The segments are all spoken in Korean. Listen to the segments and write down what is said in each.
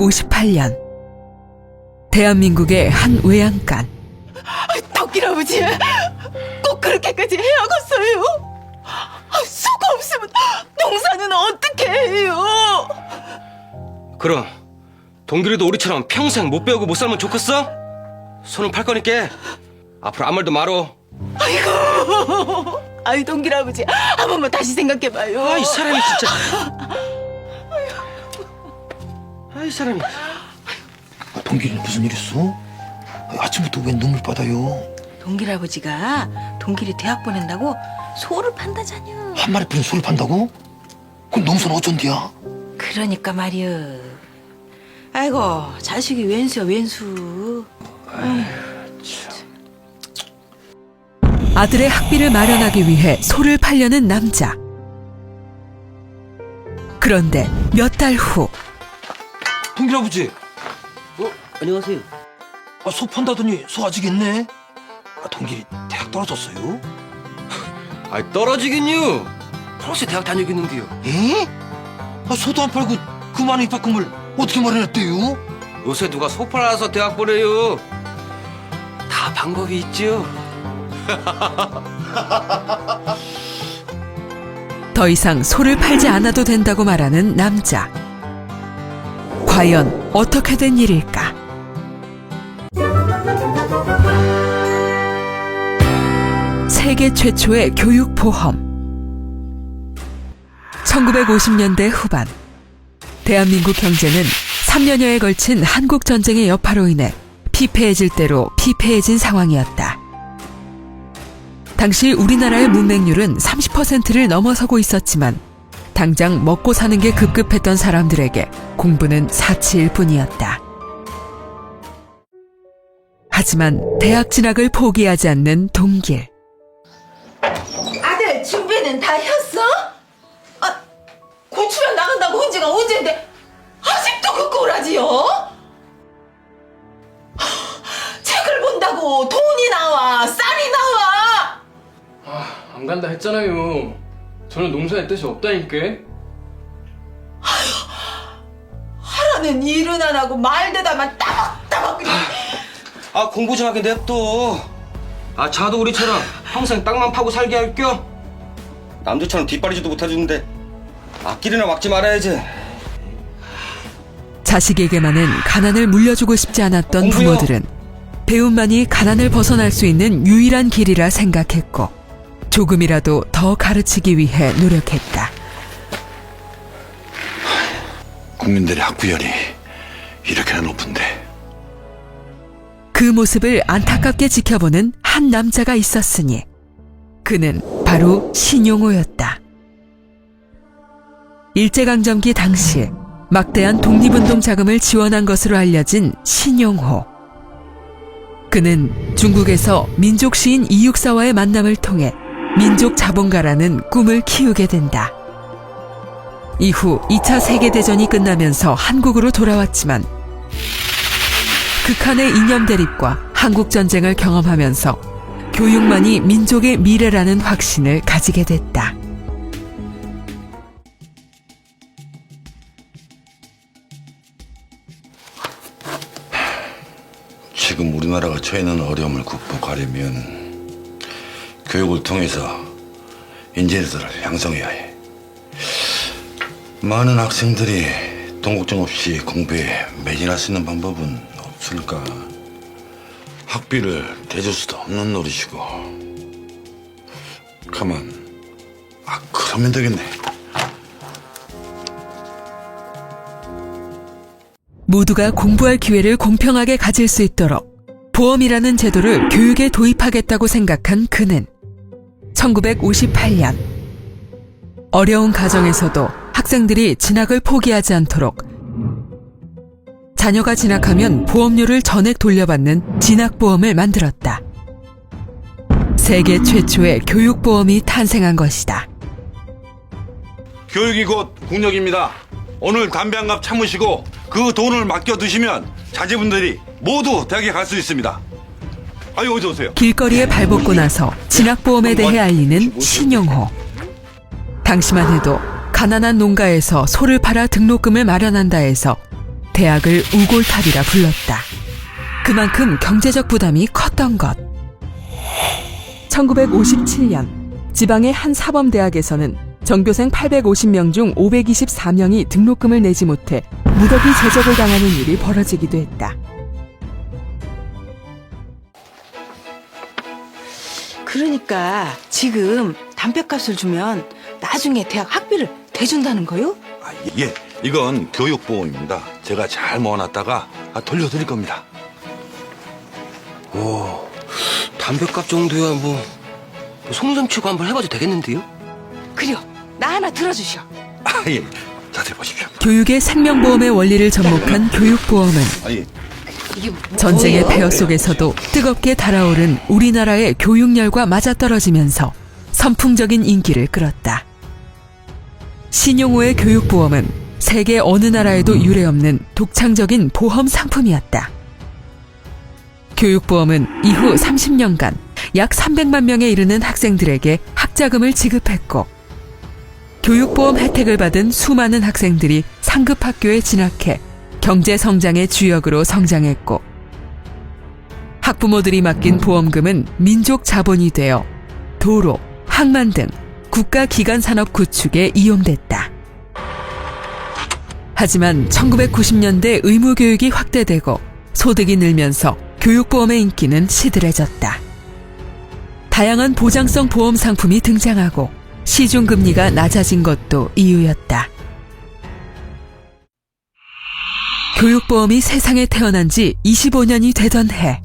1958년 대한민국의 한 외양간. 덕길 아버지, 꼭 그렇게까지 해야겠어요? 수고 없으면 농사는 어떻게 해요? 그럼 동길이도 우리처럼 평생 못 배우고 못 살면 좋겠어? 손은 팔 거니까 앞으로 아무 말도 말어. 아이 동길 아버지, 한 번만 다시 생각해봐요. 아, 이 사람이 진짜. 아, 이 사람이. 동길이는 무슨 일 있어? 아침부터 왜 눈물 받아요? 동길 아버지가 동길이 대학 보낸다고 소를 판다잖여. 한 마리 뿌린 소를 판다고? 그럼 농사는 어쩐디야? 그러니까 말이여. 아이고, 자식이 웬수야 웬수. 아들의 학비를 마련하기 위해 소를 팔려는 남자. 그런데 몇 달 후 동길 아버지, 안녕하세요. 소 판다더니 소 아직 있네? 동길이 대학 떨어졌어요? 아, 떨어지긴요. 벌써 대학 다니겠는데요. 에? 소도 안 팔고 그 많은 입학금을 어떻게 마련했대요? 요새 누가 소 팔아서 대학 보내요. 다 방법이 있죠. 더 이상 소를 팔지 않아도 된다고 말하는 남자. 과연 어떻게 된 일일까? 세계 최초의 교육보험. 1950년대 후반 대한민국 경제는 3년여에 걸친 한국전쟁의 여파로 인해 피폐해질 대로 피폐해진 상황이었다. 당시 우리나라의 문맹률은 30%를 넘어서고 있었지만 당장 먹고 사는 게 급급했던 사람들에게 공부는 사치일 뿐이었다. 하지만 대학 진학을 포기하지 않는 동길. 아들 준비는 다 했어? 고추장 나간다고 온 지가 언젠데 아직도 그 꼴하지요? 책을 본다고 돈이 나와, 쌀이 나와. 안 간다 했잖아요. 저는 농사에 뜻이 없다니까. 하라는 일은 안 하고 말대다만 따박따박 그냥. 아, 공부 좀 하게 냅둬. 아, 자도 우리처럼 평생 땅만 파고 살게 할 겸 남들처럼 뒷바리지도 못해주는데 앞길이나 막지 말아야지. 자식에게만은 가난을 물려주고 싶지 않았던 공부요. 부모들은 배움만이 가난을 벗어날 수 있는 유일한 길이라 생각했고 조금이라도 더 가르치기 위해 노력했다. 국민들의 학부열이 이렇게나 높은데 그 모습을 안타깝게 지켜보는 한 남자가 있었으니 그는 바로 신용호였다. 일제강점기 당시 막대한 독립운동 자금을 지원한 것으로 알려진 신용호. 그는 중국에서 민족 시인 이육사와의 만남을 통해 민족 자본가라는 꿈을 키우게 된다. 이후 2차 세계대전이 끝나면서 한국으로 돌아왔지만 극한의 이념 대립과 한국전쟁을 경험하면서 교육만이 민족의 미래라는 확신을 가지게 됐다. 지금 우리나라가 처해 있는 어려움을 극복하려면 교육을 통해서 인재들을 양성해야 해. 많은 학생들이 돈 걱정 없이 공부에 매진할 수 있는 방법은 없을까? 학비를 대줄 수도 없는 노릇이고. 가만. 그러면 되겠네. 모두가 공부할 기회를 공평하게 가질 수 있도록 보험이라는 제도를 교육에 도입하겠다고 생각한 그는 1958년 어려운 가정에서도 학생들이 진학을 포기하지 않도록 자녀가 진학하면 보험료를 전액 돌려받는 진학보험을 만들었다. 세계 최초의 교육보험이 탄생한 것이다. 교육이 곧 국력입니다. 오늘 담배 한 갑 참으시고 그 돈을 맡겨두시면 자제분들이 모두 대학에 갈 수 있습니다. 아유, 어서 오세요. 길거리에 발벗고 나서 진학보험에 대해 알리는 신용호. 당시만 해도 가난한 농가에서 소를 팔아 등록금을 마련한다 해서 대학을 우골탑이라 불렀다. 그만큼 경제적 부담이 컸던 것. 1957년 지방의 한 사범대학에서는 전교생 850명 중 524명이 등록금을 내지 못해 무더기 제적을 당하는 일이 벌어지기도 했다. 그러니까 지금 담배값을 주면 나중에 대학 학비를 대준다는 거요? 아, 예, 이건 교육보험입니다. 제가 잘 모아놨다가 돌려드릴 겁니다. 오, 담배값 정도야 뭐 속셈 치고 한번 해봐도 되겠는데요? 그래요. 나 하나 들어주셔. 아, 예, 자세히 보십시오. 교육의 생명보험의 원리를 접목한 교육보험은 아, 예. 이게 전쟁의 뭐예요? 폐허 속에서도 뜨겁게 달아오른 우리나라의 교육열과 맞아떨어지면서 선풍적인 인기를 끌었다. 신용호의 교육보험은 세계 어느 나라에도 유례없는 독창적인 보험 상품이었다. 교육보험은 이후 30년간 약 300만 명에 이르는 학생들에게 학자금을 지급했고, 교육보험 혜택을 받은 수많은 학생들이 상급학교에 진학해 경제성장의 주역으로 성장했고, 학부모들이 맡긴 보험금은 민족 자본이 되어 도로, 항만 등 국가기관산업 구축에 이용됐다. 하지만 1990년대 의무교육이 확대되고 소득이 늘면서 교육보험의 인기는 시들해졌다. 다양한 보장성 보험 상품이 등장하고 시중금리가 낮아진 것도 이유였다. 교육보험이 세상에 태어난 지 25년이 되던 해,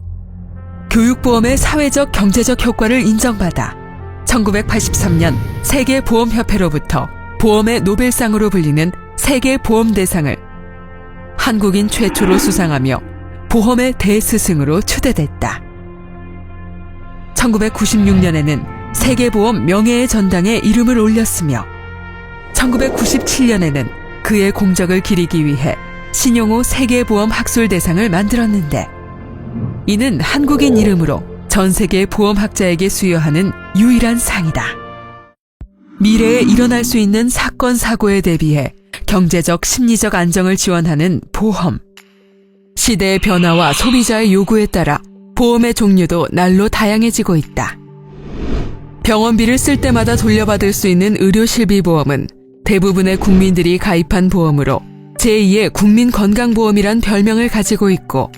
교육보험의 사회적 경제적 효과를 인정받아 1983년 세계보험협회로부터 보험의 노벨상으로 불리는 세계보험대상을 한국인 최초로 수상하며 보험의 대스승으로 추대됐다. 1996년에는 세계보험 명예의 전당에 이름을 올렸으며 1997년에는 그의 공적을 기리기 위해 신용호 세계보험 학술대상을 만들었는데, 이는 한국인 이름으로 전 세계 보험학자에게 수여하는 유일한 상이다. 미래에 일어날 수 있는 사건, 사고에 대비해 경제적, 심리적 안정을 지원하는 보험. 시대의 변화와 소비자의 요구에 따라 보험의 종류도 날로 다양해지고 있다. 병원비를 쓸 때마다 돌려받을 수 있는 의료실비보험은 대부분의 국민들이 가입한 보험으로 제2의 국민건강보험이란 별명을 가지고 있고,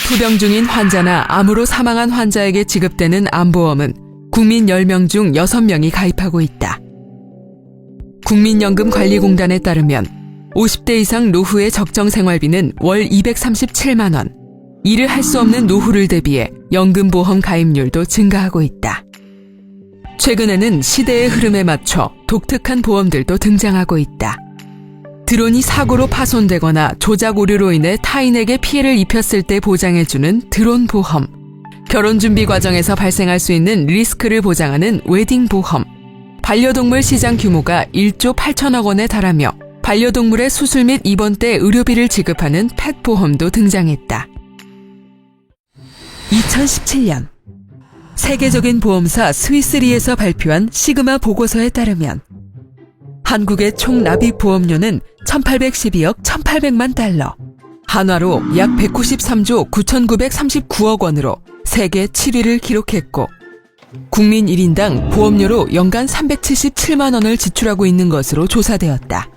투병 중인 환자나 암으로 사망한 환자에게 지급되는 암보험은 국민 10명 중 6명이 가입하고 있다. 국민연금관리공단에 따르면 50대 이상 노후의 적정 생활비는 월 237만 원, 일을 할 수 없는 노후를 대비해 연금보험 가입률도 증가하고 있다. 최근에는 시대의 흐름에 맞춰 독특한 보험들도 등장하고 있다. 드론이 사고로 파손되거나 조작 오류로 인해 타인에게 피해를 입혔을 때 보장해주는 드론 보험, 결혼 준비 과정에서 발생할 수 있는 리스크를 보장하는 웨딩 보험, 반려동물 시장 규모가 1조 8천억 원에 달하며 반려동물의 수술 및 입원 때 의료비를 지급하는 펫 보험도 등장했다. 2017년 세계적인 보험사 스위스리에서 발표한 시그마 보고서에 따르면 한국의 총 납입 보험료는 1,812억 1,800만 달러, 한화로 약 193조 9,939억 원으로 세계 7위를 기록했고, 국민 1인당 보험료로 연간 377만 원을 지출하고 있는 것으로 조사되었다.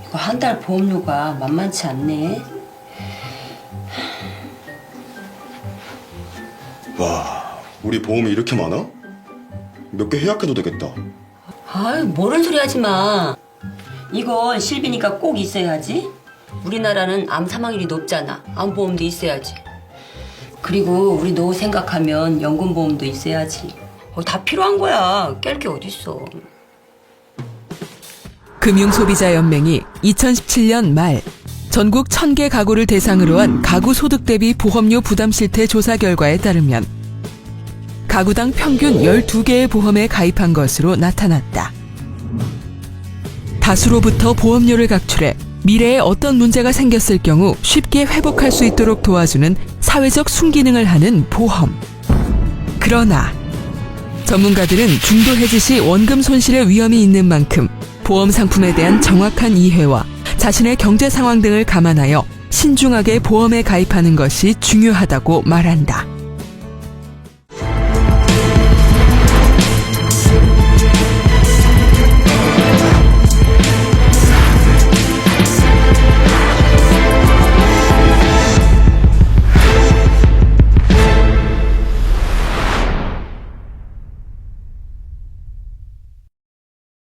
이거 한 달 보험료가 만만치 않네. 와, 우리 보험이 이렇게 많아? 몇 개 해약해도 되겠다. 아유, 모른 소리 하지 마. 이건 실비니까 꼭 있어야지. 우리나라는 암 사망률이 높잖아. 암보험도 있어야지. 그리고 우리 노후 생각하면 연금보험도 있어야지. 다 필요한 거야. 깰 게 어딨어. 금융소비자연맹이 2017년 말 전국 1,000개 가구를 대상으로 한 가구 소득 대비 보험료 부담 실태 조사 결과에 따르면 가구당 평균 12개의 보험에 가입한 것으로 나타났다. 다수로부터 보험료를 각출해 미래에 어떤 문제가 생겼을 경우 쉽게 회복할 수 있도록 도와주는 사회적 순기능을 하는 보험. 그러나 전문가들은 중도 해지 시 원금 손실의 위험이 있는 만큼 보험 상품에 대한 정확한 이해와 자신의 경제 상황 등을 감안하여 신중하게 보험에 가입하는 것이 중요하다고 말한다.